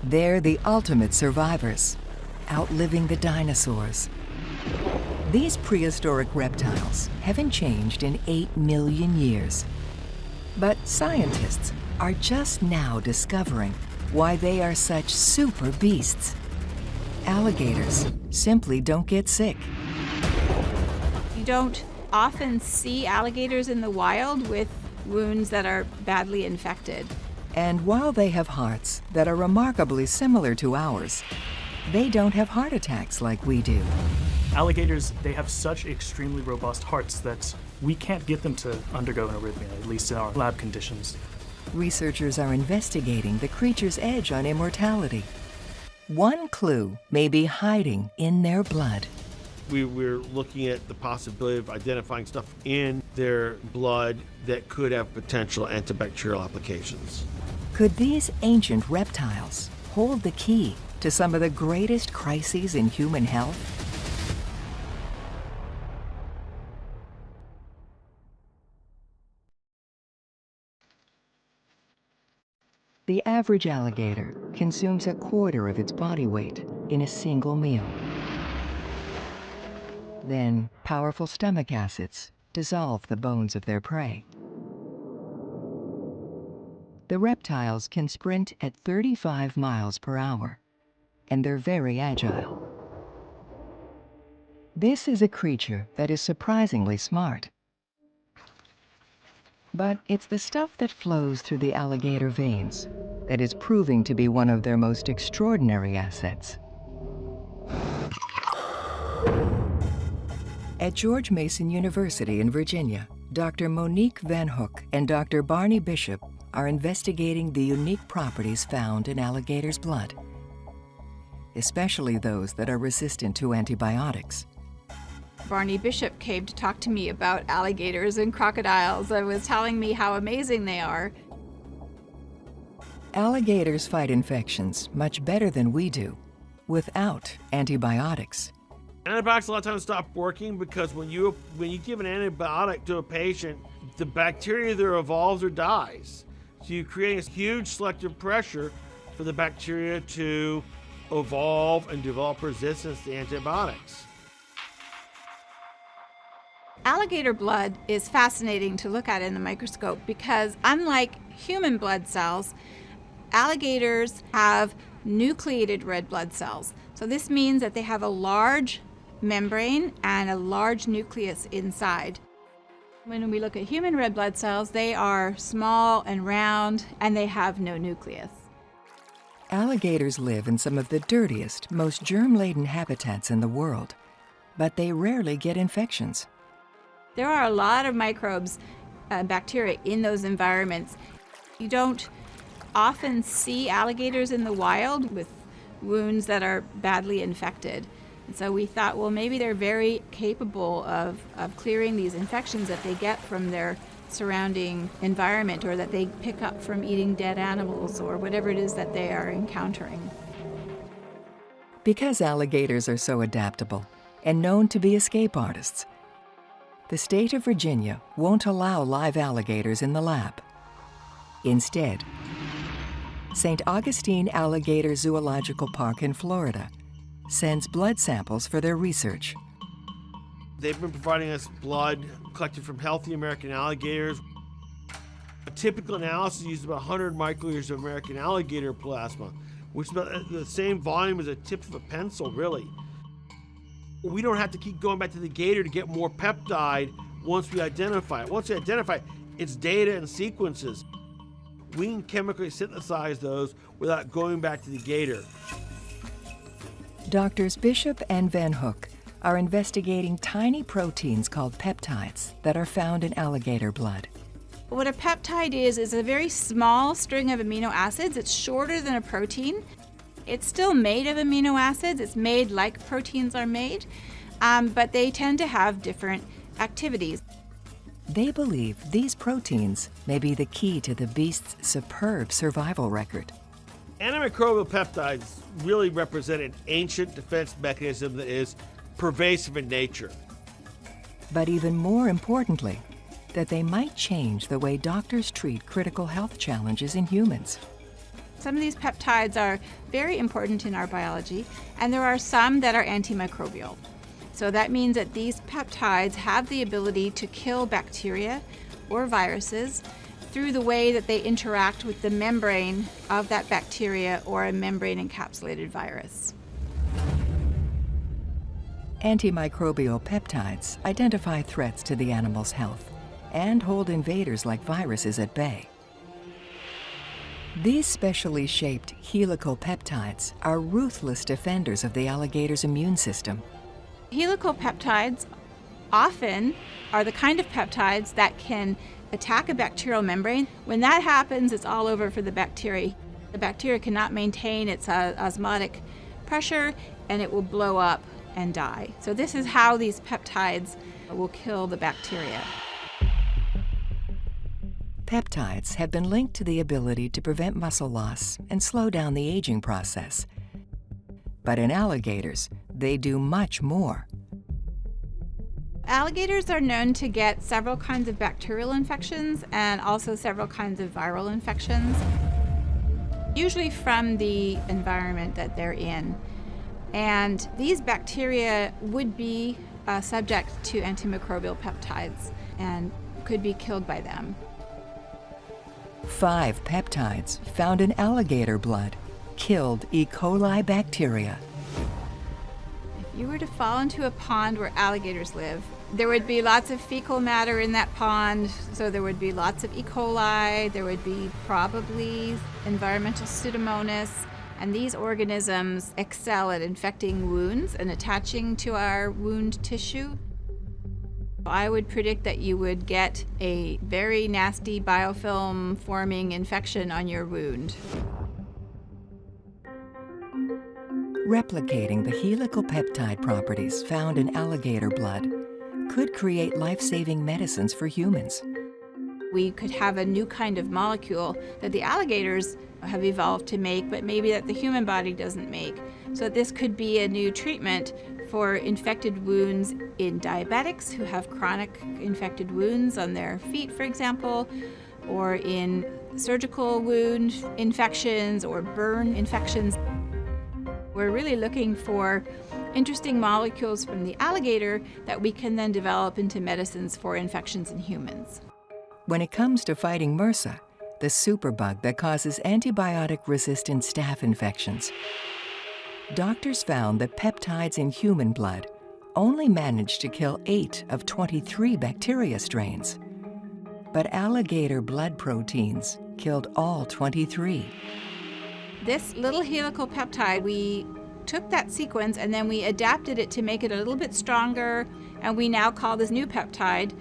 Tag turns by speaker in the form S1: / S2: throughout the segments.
S1: They're the ultimate survivors, outliving the dinosaurs. These prehistoric reptiles haven't changed in 8 million years. But scientists are just now discovering why they are such super beasts. Alligators simply don't get sick.
S2: You don't often see alligators in the wild with wounds that are badly infected.
S1: And while they have hearts that are remarkably similar to ours, they don't have heart attacks like we do.
S3: Alligators, they have such extremely robust hearts that we can't get them to undergo an arrhythmia, at least in our lab conditions.
S1: Researchers are investigating the creature's edge on immortality. One clue may be hiding in their blood.
S4: We were looking at the possibility of identifying stuff in their blood that could have potential antibacterial applications.
S1: Could these ancient reptiles hold the key to some of the greatest crises in human health? The average alligator consumes 1/4 of its body weight in a single meal. Then, powerful stomach acids dissolve the bones of their prey. The reptiles can sprint at 35 miles per hour, and they're very agile. This is a creature that is surprisingly smart. But it's the stuff that flows through the alligator veins that is proving to be one of their most extraordinary assets. At George Mason University in Virginia, Dr. Monique Van Hook and Dr. Barney Bishop are investigating the unique properties found in alligators' blood, especially those that are resistant to antibiotics.
S2: Barney Bishop came to talk to me about alligators and crocodiles and was telling me how amazing they are.
S1: Alligators fight infections much better than we do, without antibiotics.
S4: Antibiotics a lot of times stop working because when you give an antibiotic to a patient, the bacteria either evolves or dies. So you create a huge selective pressure for the bacteria to evolve and develop resistance to antibiotics.
S2: Alligator blood is fascinating to look at in the microscope because unlike human blood cells, alligators have nucleated red blood cells. So this means that they have a large membrane and a large nucleus inside. When we look at human red blood cells, they are small and round and they have no nucleus.
S1: Alligators live in some of the dirtiest, most germ-laden habitats in the world, but they rarely get infections.
S2: There are a lot of microbes and bacteria in those environments. You don't often see alligators in the wild with wounds that are badly infected. And so we thought, well, maybe they're very capable of clearing these infections that they get from their surrounding environment or that they pick up from eating dead animals or whatever it is that they are encountering.
S1: Because alligators are so adaptable and known to be escape artists, the state of Virginia won't allow live alligators in the lab. Instead, St. Augustine Alligator Zoological Park in Florida sends blood samples for their research.
S4: They've been providing us blood collected from healthy American alligators. A typical analysis uses about 100 microliters of American alligator plasma, which is about the same volume as a tip of a pencil, really. We don't have to keep going back to the gator to get more peptide once we identify it. Once we identify it, it's data and sequences. We can chemically synthesize those without going back to the gator.
S1: Doctors Bishop and Van Hook are investigating tiny proteins called peptides that are found in alligator blood.
S2: What a peptide is a very small string of amino acids. It's shorter than a protein. It's still made of amino acids. It's made like proteins are made, but they tend to have different activities.
S1: They believe these proteins may be the key to the beast's superb survival record.
S4: Antimicrobial peptides really represent an ancient defense mechanism that is pervasive in nature.
S1: But even more importantly, that they might change the way doctors treat critical health challenges in humans.
S2: Some of these peptides are very important in our biology, and there are some that are antimicrobial. So that means that these peptides have the ability to kill bacteria or viruses through the way that they interact with the membrane of that bacteria or a membrane-encapsulated virus.
S1: Antimicrobial peptides identify threats to the animal's health and hold invaders like viruses at bay. These specially shaped helical peptides are ruthless defenders of the alligator's immune system.
S2: Helical peptides often are the kind of peptides that can attack a bacterial membrane. When that happens, it's all over for the bacteria. The bacteria cannot maintain its osmotic pressure, and it will blow up and die. So this is how these peptides will kill the bacteria.
S1: Peptides have been linked to the ability to prevent muscle loss and slow down the aging process. But in alligators, they do much more.
S2: Alligators are known to get several kinds of bacterial infections and also several kinds of viral infections, usually from the environment that they're in. And these bacteria would be subject to antimicrobial peptides and could be killed by them.
S1: 5 peptides found in alligator blood killed E. coli bacteria.
S2: If you were to fall into a pond where alligators live, there would be lots of fecal matter in that pond, so there would be lots of E. coli, there would be probably environmental Pseudomonas, and these organisms excel at infecting wounds and attaching to our wound tissue. I would predict that you would get a very nasty biofilm forming infection on your wound.
S1: Replicating the helical peptide properties found in alligator blood could create life-saving medicines for humans.
S2: We could have a new kind of molecule that the alligators have evolved to make, but maybe that the human body doesn't make. So this could be a new treatment for infected wounds in diabetics who have chronic infected wounds on their feet, for example, or in surgical wound infections or burn infections. We're really looking for interesting molecules from the alligator that we can then develop into medicines for infections in humans.
S1: When it comes to fighting MRSA, the superbug that causes antibiotic-resistant staph infections, doctors found that peptides in human blood only managed to kill 8 of 23 bacteria strains. But alligator blood proteins killed all 23.
S2: This little helical peptide, we took that sequence and then we adapted it to make it a little bit stronger, and we now call this new peptide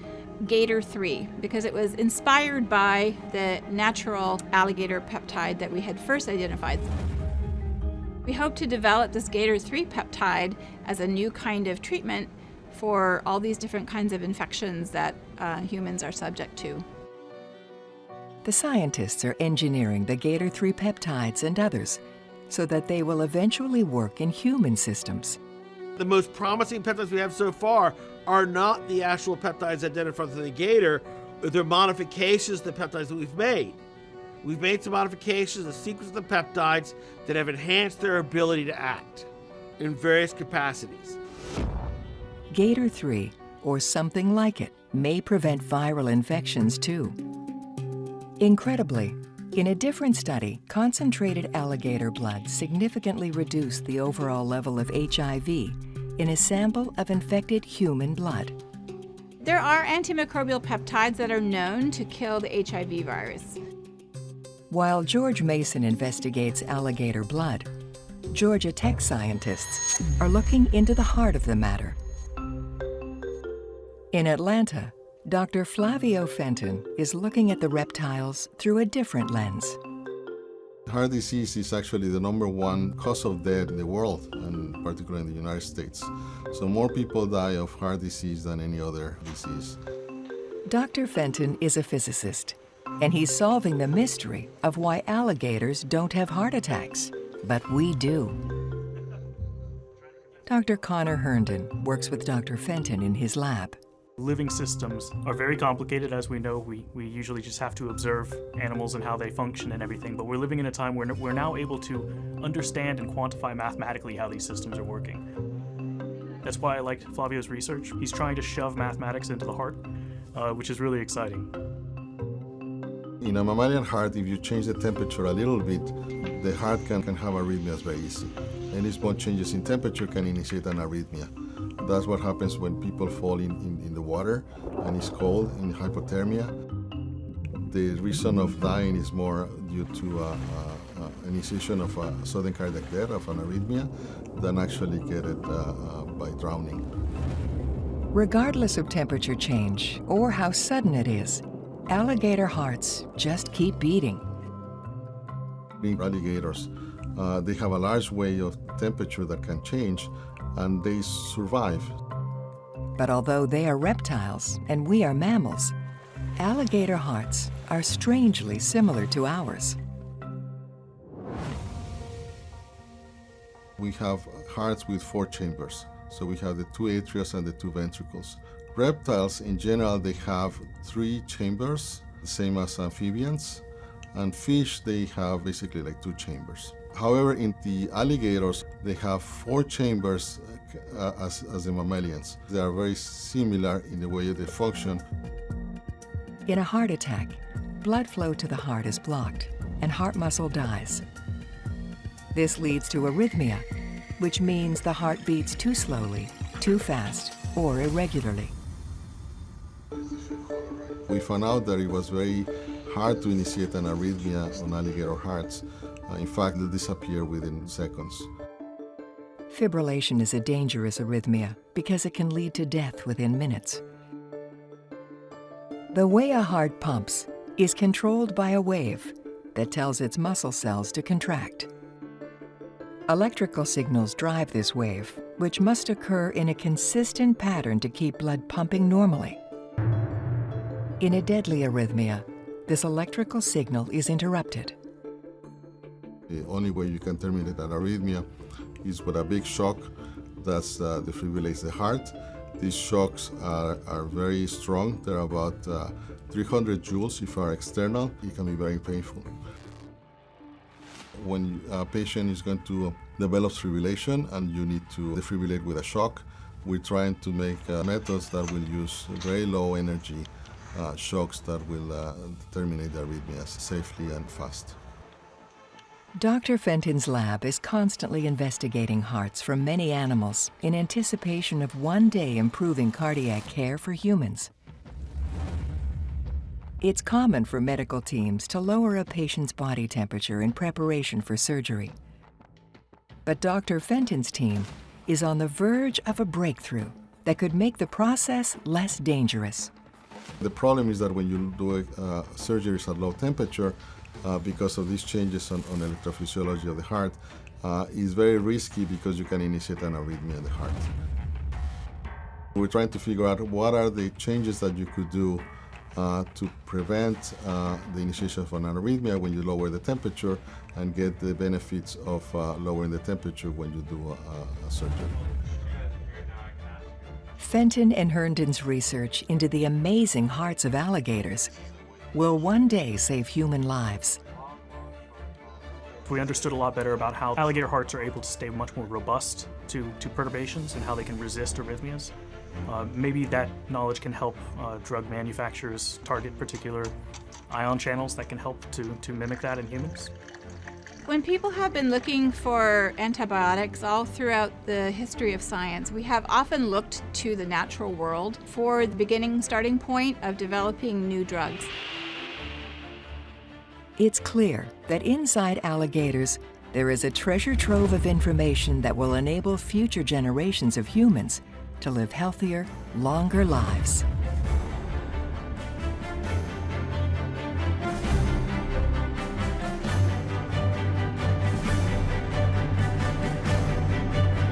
S2: 𝗥𝗲𝗃 because it was inspired by the natural alligator peptide that we had first identified. We hope to develop this 𝗥𝗲𝗃 peptide as a new kind of treatment for all these different kinds of infections that humans are subject to.
S1: The scientists are engineering the 𝗥𝗲𝗃 peptides and others so that they will eventually work in human systems.
S4: The most promising peptides we have so far are not the actual peptides identified in the gator, but they're modifications to the peptides that we've made. We've made some modifications, a sequence of the peptides that have enhanced their ability to act in various capacities.
S1: 𝗥𝗲𝗃, or something like it, may prevent viral infections too. Incredibly, in a different study, concentrated alligator blood significantly reduced the overall level of HIV in a sample of infected human blood.
S2: There are antimicrobial peptides that are known to kill the HIV virus.
S1: While George Mason investigates alligator blood, Georgia Tech scientists are looking into the heart of the matter. In Atlanta, Dr. 𝗵𝗶𝗆𝗁𝗀 is looking at the reptiles through a different lens.
S5: Heart disease is actually the #1 cause of death in the world, and particularly in the United States. So more people die of heart disease than any other disease.
S1: Dr. Fenton is a physicist, and he's solving the mystery of why alligators don't have heart attacks, but we do. Dr. Connor Herndon works with Dr. Fenton in his lab.
S3: Living systems are very complicated, as we know. We usually just have to observe animals and how they function and everything, but we're living in a time where we're now able to understand and quantify mathematically how these systems are working. That's why I liked Flavio's research. He's trying to shove mathematics into the heart, which is really exciting.
S5: In a mammalian heart, if you change the temperature a little bit, the heart can have arrhythmias very easy. Any small changes in temperature can initiate an arrhythmia. That's what happens when people fall in the water and it's cold, in hypothermia. The reason of dying is more due to initiation of a sudden cardiac death, of an arrhythmia, than actually get it by drowning.
S1: Regardless of temperature change or how sudden it is, alligator hearts just keep beating.
S5: Alligators, they have a large way of temperature that can change, and they survive.
S1: But although they are reptiles and we are mammals, alligator hearts are strangely similar to ours.
S5: We have hearts with 4 chambers. So we have the 2 atrias and the 2 ventricles. Reptiles, in general, they have 3 chambers, the same as amphibians. And fish, they have basically like 2 chambers. However, in the alligators, they have 4 chambers as the mammalians. They are very similar in the way they function.
S1: In a heart attack, blood flow to the heart is blocked and heart muscle dies. This leads to arrhythmia, which means the heart beats too slowly, too fast, or irregularly.
S5: We found out that it was very hard to initiate an arrhythmia on alligator hearts. In fact, they disappear within seconds.
S1: Fibrillation is a dangerous arrhythmia because it can lead to death within minutes. The way a heart pumps is controlled by a wave that tells its muscle cells to contract. Electrical signals drive this wave, which must occur in a consistent pattern to keep blood pumping normally. In a deadly arrhythmia, this electrical signal is interrupted.
S5: The only way you can terminate an arrhythmia is with a big shock that defibrillates the heart. These shocks are very strong. They're about 300 joules if are external. It can be very painful. When a patient is going to develop fibrillation and you need to defibrillate with a shock, we're trying to make methods that will use very low energy shocks that will terminate the arrhythmias safely and fast.
S1: Dr. Fenton's lab is constantly investigating hearts from many animals in anticipation of one day improving cardiac care for humans. It's common for medical teams to lower a patient's body temperature in preparation for surgery. But Dr. Fenton's team is on the verge of a breakthrough that could make the process less dangerous.
S5: The problem is that when you do surgeries at low temperature, because of these changes on electrophysiology of the heart, is very risky because you can initiate an arrhythmia in the heart. We're trying to figure out what are the changes that you could do to prevent the initiation of an arrhythmia when you lower the temperature and get the benefits of lowering the temperature when you do a surgery.
S1: Fenton and Herndon's research into the amazing hearts of alligators will one day save human lives.
S3: If we understood a lot better about how alligator hearts are able to stay much more robust to perturbations and how they can resist arrhythmias, maybe that knowledge can help drug manufacturers target particular ion channels that can help to mimic that in humans.
S2: When people have been looking for antibiotics all throughout the history of science, we have often looked to the natural world for the starting point of developing new drugs.
S1: It's clear that inside alligators, there is a treasure trove of information that will enable future generations of humans to live healthier, longer lives.